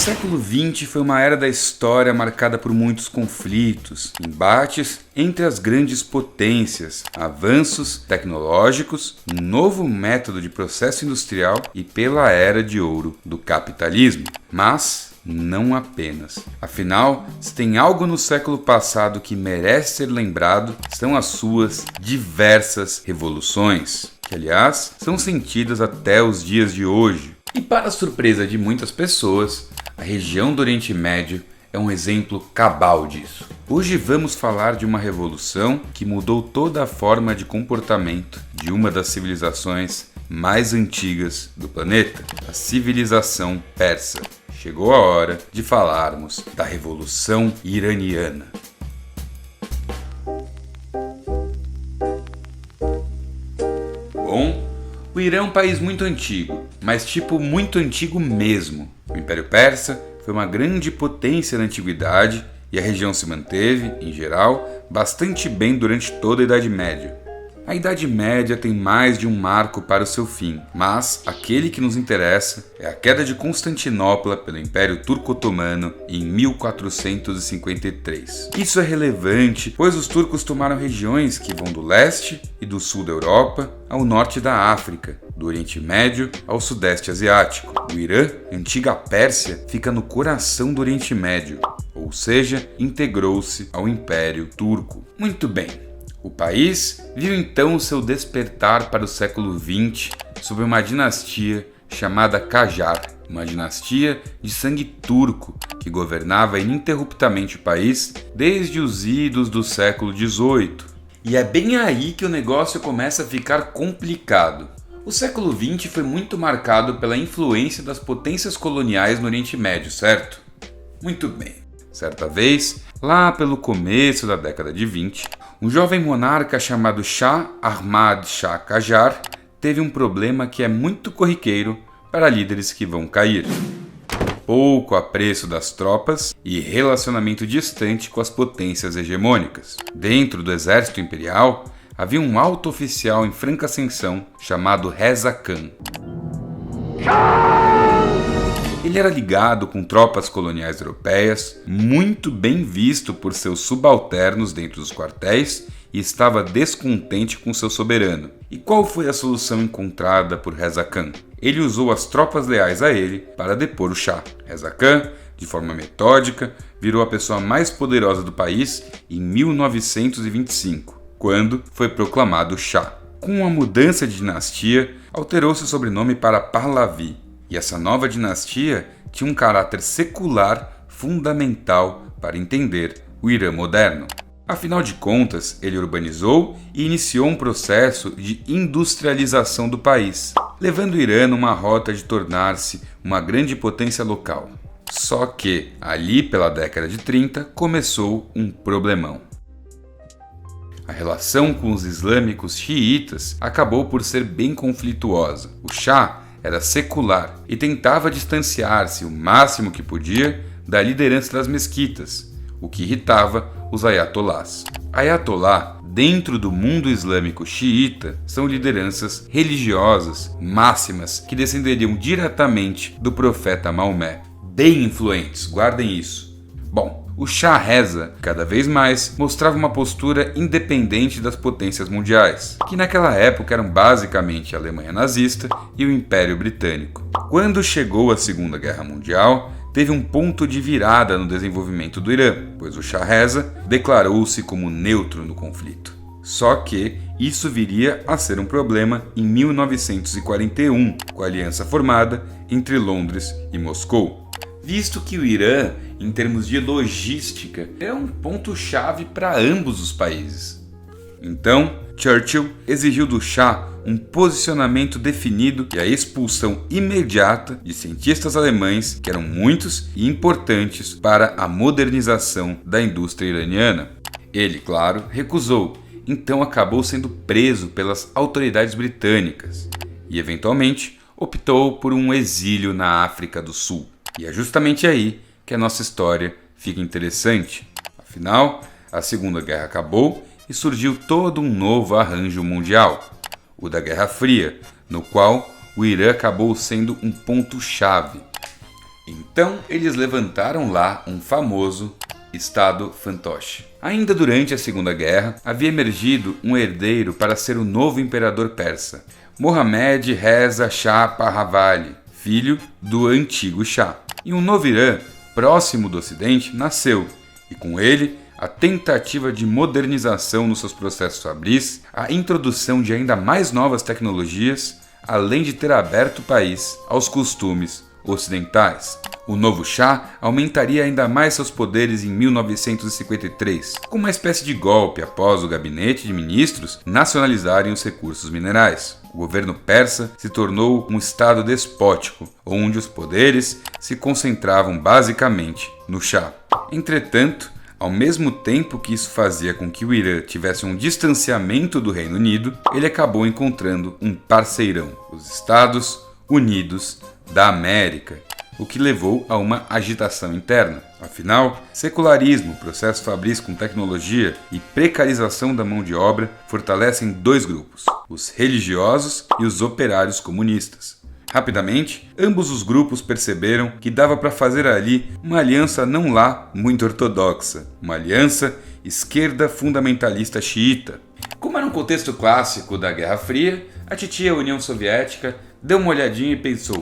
século XX foi uma era da história marcada por muitos conflitos, embates entre as grandes potências, avanços tecnológicos, um novo método de processo industrial e pela era de ouro do capitalismo. Mas não apenas. Afinal, se tem algo no século passado que merece ser lembrado, são as suas diversas revoluções, que aliás são sentidas até os dias de hoje. E para a surpresa de muitas pessoas, a região do Oriente Médio é um exemplo cabal disso. Hoje vamos falar de uma revolução que mudou toda a forma de comportamento de uma das civilizações mais antigas do planeta, a civilização persa. Chegou a hora de falarmos da Revolução Iraniana. Bom, o Irã é um país muito antigo, mas muito antigo mesmo. O Império Persa foi uma grande potência na antiguidade e a região se manteve, em geral, bastante bem durante toda a Idade Média. A Idade Média tem mais de um marco para o seu fim, mas aquele que nos interessa é a queda de Constantinopla pelo Império Turco-Otomano em 1453. Isso é relevante, pois os turcos tomaram regiões que vão do leste e do sul da Europa ao norte da África, do Oriente Médio ao Sudeste Asiático. O Irã, antiga Pérsia, fica no coração do Oriente Médio, ou seja, integrou-se ao Império Turco. Muito bem. O país viu então o seu despertar para o século XX sob uma dinastia chamada Qajar, uma dinastia de sangue turco que governava ininterruptamente o país desde os idos do século XVIII. E é bem aí que o negócio começa a ficar complicado. O século XX foi muito marcado pela influência das potências coloniais no Oriente Médio, certo? Muito bem. Certa vez, lá pelo começo da década de 20, um jovem monarca chamado Shah Ahmad Shah Qajar teve um problema que é muito corriqueiro para líderes que vão cair: pouco apreço das tropas e relacionamento distante com as potências hegemônicas. Dentro do exército imperial, havia um alto oficial em franca ascensão chamado Reza Khan. Ele era ligado com tropas coloniais europeias, muito bem visto por seus subalternos dentro dos quartéis e estava descontente com seu soberano. E qual foi a solução encontrada por Reza Khan? Ele usou as tropas leais a ele para depor o Shah. Reza Khan, de forma metódica, virou a pessoa mais poderosa do país em 1925, quando foi proclamado Shah. Com a mudança de dinastia, alterou-se o sobrenome para Pahlavi. E essa nova dinastia tinha um caráter secular fundamental para entender o Irã moderno. Afinal de contas, ele urbanizou e iniciou um processo de industrialização do país, levando o Irã numa rota de tornar-se uma grande potência local. Só que, ali pela década de 30, começou um problemão. A relação com os islâmicos xiitas acabou por ser bem conflituosa. O Shah era secular e tentava distanciar-se o máximo que podia da liderança das mesquitas, o que irritava os ayatolás. Ayatolá, dentro do mundo islâmico xiita, são lideranças religiosas máximas que descenderiam diretamente do profeta Maomé. Bem influentes, guardem isso. Bom, o Shah Reza, cada vez mais, mostrava uma postura independente das potências mundiais, que naquela época eram basicamente a Alemanha nazista e o Império Britânico. Quando chegou a Segunda Guerra Mundial, teve um ponto de virada no desenvolvimento do Irã, pois o Shah Reza declarou-se como neutro no conflito. Só que isso viria a ser um problema em 1941, com a aliança formada entre Londres e Moscou. Visto que o Irã, em termos de logística, é um ponto-chave para ambos os países. Então, Churchill exigiu do Shah um posicionamento definido e a expulsão imediata de cientistas alemães, que eram muitos e importantes para a modernização da indústria iraniana. Ele, claro, recusou, então acabou sendo preso pelas autoridades britânicas e, eventualmente, optou por um exílio na África do Sul. E é justamente aí que a nossa história fica interessante. Afinal, a Segunda Guerra acabou e surgiu todo um novo arranjo mundial, o da Guerra Fria, no qual o Irã acabou sendo um ponto-chave. Em Então eles levantaram lá um famoso Estado fantoche. Ainda durante a Segunda Guerra, havia emergido um herdeiro para ser o novo imperador persa, Mohammed Reza Shah Pahlavi, filho do antigo Shah. E um novo Irã, próximo do Ocidente, nasceu, e com ele a tentativa de modernização nos seus processos fabris, a introdução de ainda mais novas tecnologias, além de ter aberto o país aos costumes ocidentais. O novo Shah aumentaria ainda mais seus poderes em 1953, com uma espécie de golpe após o gabinete de ministros nacionalizarem os recursos minerais. O governo persa se tornou um estado despótico, onde os poderes se concentravam basicamente no Shah. Entretanto, ao mesmo tempo que isso fazia com que o Irã tivesse um distanciamento do Reino Unido, ele acabou encontrando um parceirão, os Estados Unidos da América, o que levou a uma agitação interna. Afinal, secularismo, processo fabris com tecnologia e precarização da mão de obra fortalecem dois grupos, os religiosos e os operários comunistas. Rapidamente, ambos os grupos perceberam que dava para fazer ali uma aliança não lá muito ortodoxa, uma aliança esquerda fundamentalista xiita. Como era um contexto clássico da Guerra Fria, a titia União Soviética deu uma olhadinha e pensou: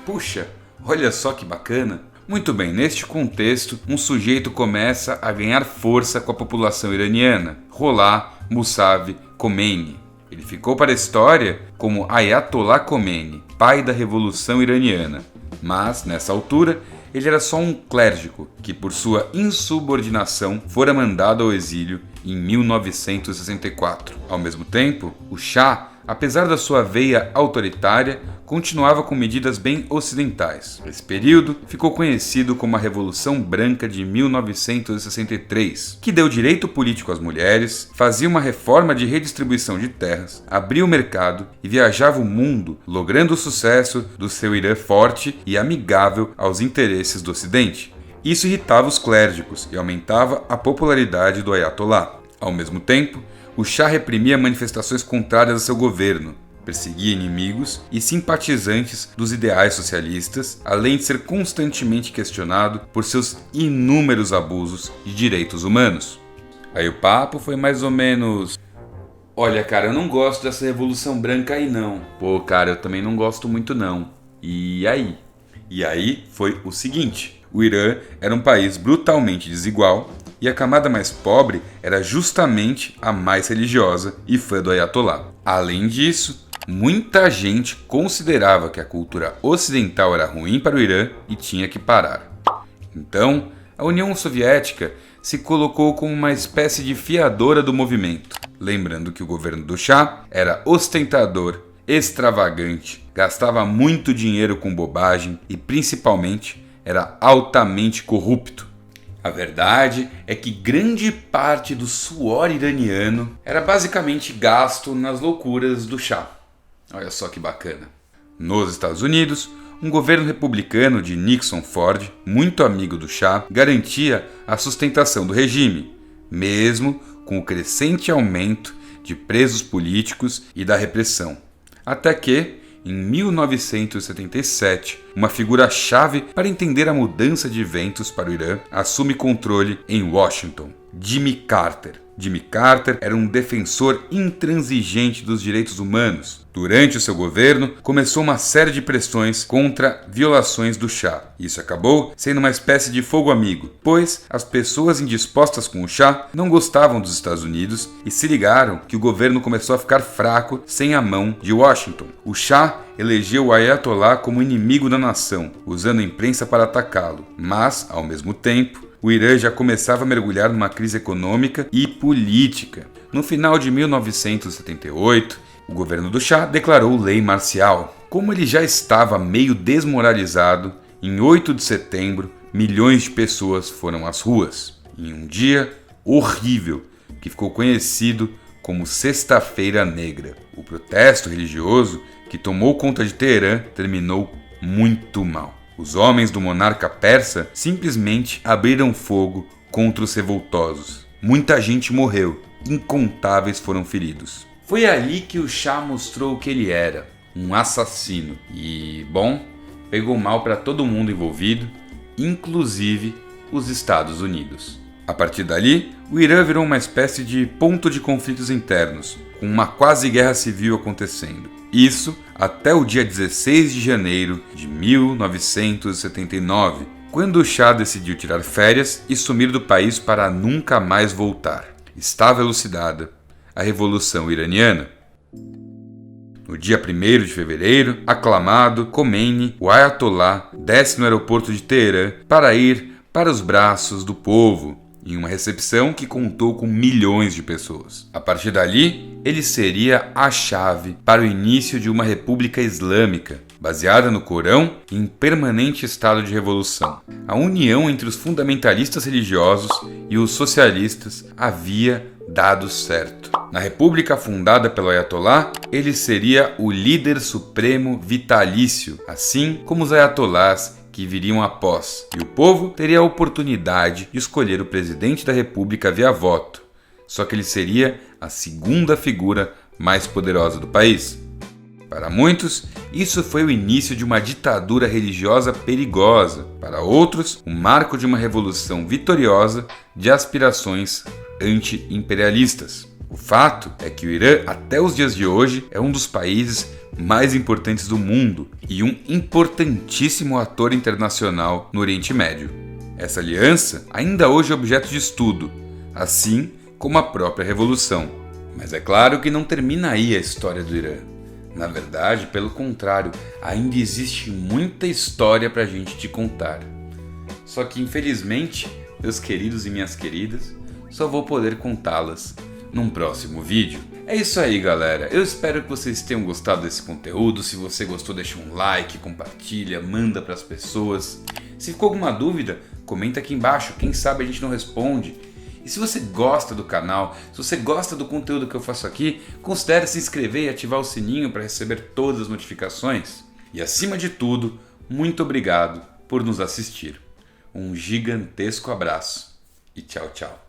puxa, olha só que bacana. Muito bem, neste contexto, um sujeito começa a ganhar força com a população iraniana, Rollah Mousavi Khomeini. Ele ficou para a história como Ayatollah Khomeini, pai da Revolução Iraniana. Mas, nessa altura, ele era só um clérigo que, por sua insubordinação, fora mandado ao exílio em 1964. Ao mesmo tempo, o Shah, apesar da sua veia autoritária, continuava com medidas bem ocidentais. Esse período ficou conhecido como a Revolução Branca de 1963, que deu direito político às mulheres, fazia uma reforma de redistribuição de terras, abria o mercado e viajava o mundo, logrando o sucesso do seu Irã forte e amigável aos interesses do Ocidente. Isso irritava os clérigos e aumentava a popularidade do Ayatollah. Ao mesmo tempo, o Shah reprimia manifestações contrárias a seu governo, perseguia inimigos e simpatizantes dos ideais socialistas, além de ser constantemente questionado por seus inúmeros abusos de direitos humanos. Aí o papo foi mais ou menos: olha, cara, eu não gosto dessa Revolução Branca aí não. Pô, cara, eu também não gosto muito não. E aí? E aí foi o seguinte: o Irã era um país brutalmente desigual e a camada mais pobre era justamente a mais religiosa e fã do Ayatollah. Além disso, muita gente considerava que a cultura ocidental era ruim para o Irã e tinha que parar. Então, a União Soviética se colocou como uma espécie de fiadora do movimento, lembrando que o governo do Shah era ostentador, extravagante, gastava muito dinheiro com bobagem e, principalmente, era altamente corrupto. A verdade é que grande parte do suor iraniano era basicamente gasto nas loucuras do Shah. Olha só que bacana. Nos Estados Unidos, um governo republicano de Nixon Ford, muito amigo do Shah, garantia a sustentação do regime, mesmo com o crescente aumento de presos políticos e da repressão. Até que, em 1977, uma figura-chave para entender a mudança de ventos para o Irã assume controle em Washington: Jimmy Carter. Jimmy Carter era um defensor intransigente dos direitos humanos. Durante o seu governo, começou uma série de pressões contra violações do Shah. Isso acabou sendo uma espécie de fogo amigo, pois as pessoas indispostas com o Shah não gostavam dos Estados Unidos e se ligaram que o governo começou a ficar fraco sem a mão de Washington. O Shah elegeu o Ayatollah como inimigo da nação, usando a imprensa para atacá-lo, mas, ao mesmo tempo, o Irã já começava a mergulhar numa crise econômica e política. No final de 1978, o governo do Shah declarou lei marcial. Como ele já estava meio desmoralizado, em 8 de setembro, milhões de pessoas foram às ruas. Em um dia horrível, que ficou conhecido como Sexta-feira Negra. O protesto religioso que tomou conta de Teherã terminou muito mal. Os homens do monarca persa simplesmente abriram fogo contra os revoltosos. Muita gente morreu, incontáveis foram feridos. Foi ali que o Shah mostrou o que ele era, um assassino. E, bom, pegou mal para todo mundo envolvido inclusive os Estados Unidos. A partir dali, o Irã virou uma espécie de ponto de conflitos internos, com uma quase guerra civil acontecendo. Isso até o dia 16 de janeiro de 1979, quando o Shah decidiu tirar férias e sumir do país para nunca mais voltar. Estava elucidada a Revolução Iraniana. No dia 1º de fevereiro, aclamado, Khomeini, o Ayatollah, desce no aeroporto de Teherã para ir para os braços do povo, em uma recepção que contou com milhões de pessoas. A partir dali, ele seria a chave para o início de uma república islâmica, baseada no Corão e em permanente estado de revolução. A união entre os fundamentalistas religiosos e os socialistas havia dado certo. Na república fundada pelo Ayatollah, ele seria o líder supremo vitalício, assim como os ayatollahs que viriam após, e o povo teria a oportunidade de escolher o presidente da república via voto, só que ele seria a segunda figura mais poderosa do país. Para muitos, isso foi o início de uma ditadura religiosa perigosa, para outros, o marco de uma revolução vitoriosa de aspirações anti-imperialistas. O fato é que o Irã, até os dias de hoje, é um dos países mais importantes do mundo e um importantíssimo ator internacional no Oriente Médio. Essa aliança ainda hoje é objeto de estudo, assim como a própria revolução. Mas é claro que não termina aí a história do Irã. Na verdade, pelo contrário, ainda existe muita história para a gente te contar. Só que, infelizmente, meus queridos e minhas queridas, só vou poder contá-las num próximo vídeo. É isso aí, galera. Eu espero que vocês tenham gostado desse conteúdo. Se você gostou, deixa um like, compartilha, manda para as pessoas. Se ficou alguma dúvida, comenta aqui embaixo. Quem sabe a gente não responde. E se você gosta do canal, se você gosta do conteúdo que eu faço aqui, considere se inscrever e ativar o sininho para receber todas as notificações. E acima de tudo, muito obrigado por nos assistir. Um gigantesco abraço e tchau, tchau.